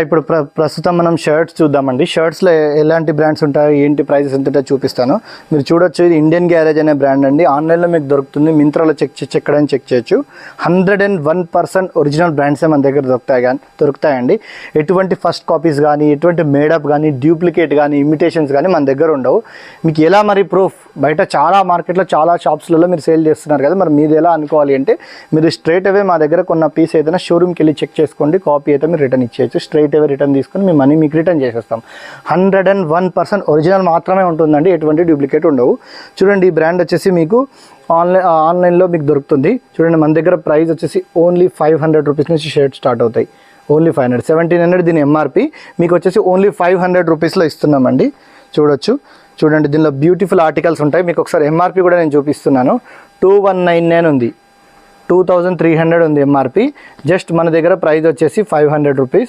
ఇప్పుడు ప్రస్తుతం మనం షర్ట్స్ చూద్దామండి. షర్ట్స్లో ఎలాంటి బ్రాండ్స్ ఉంటాయో, ఏంటి ప్రైజెస్ ఎంత ఉంటాయో చూపిస్తాను. మీరు చూడొచ్చు, ఇది ఇండియన్ గ్యారేజ్ అనే బ్రాండ్ అండి. ఆన్లైన్లో మీకు దొరుకుతుంది, మింత్రాలో ఎక్కడైనా చెక్ చేయొచ్చు. 101% ఒరిజినల్ బ్రాండ్సే మన దగ్గర దొరుకుతాయండి. ఎటువంటి ఫస్ట్ కాపీస్ కానీ, ఎటువంటి మేడప్ కానీ, డూప్లికేట్ కానీ, ఇమిటేషన్స్ కానీ మన దగ్గర ఉండవు. మీకు ఎలా మరి ప్రూఫ్? బయట చాలా మార్కెట్లో చాలా షాప్స్లలో మీరు సేల్ చేస్తున్నారు కదా, మరి మీరు ఎలా అనుకోవాలి అంటే, మీరు స్ట్రైట్ అవే మా దగ్గర కొన్న పీస్ ఏదైనా షోరూమ్కి వెళ్ళి చెక్ చేసుకోండి, కాపీ అయితే మీరు రిటర్న్ ఇచ్చేయచ్చు. స్ట్రైట్ అవే రిటర్న్ తీసుకొని మీ మనీ మీకు రిటర్న్ చేసేస్తాం. 101% ఒరిజినల్ మాత్రమే ఉంటుందండి, ఎటువంటి డూప్లికేట్ ఉండవు. చూడండి, ఈ బ్రాండ్ వచ్చేసి మీకు ఆన్లైన్లో మీకు దొరుకుతుంది. చూడండి, మన దగ్గర ప్రైస్ వచ్చేసి ఓన్లీ 500 రూపీస్ నుంచి షర్ట్ స్టార్ట్ అవుతాయి. ఓన్లీ 500, 1700 దీని ఎంఆర్పి, మీకు వచ్చేసి ఓన్లీ 500 రూపీస్లో ఇస్తున్నామండి. చూడండి, దీనిలో బ్యూటిఫుల్ ఆర్టికల్స్ ఉంటాయి. మీకు ఒకసారి ఎంఆర్పి కూడా నేను చూపిస్తున్నాను. 2199 ఉంది, 2300 ఉంది ఎంఆర్పి. జస్ట్ మన దగ్గర ప్రైస్ వచ్చేసి 500 రూపీస్.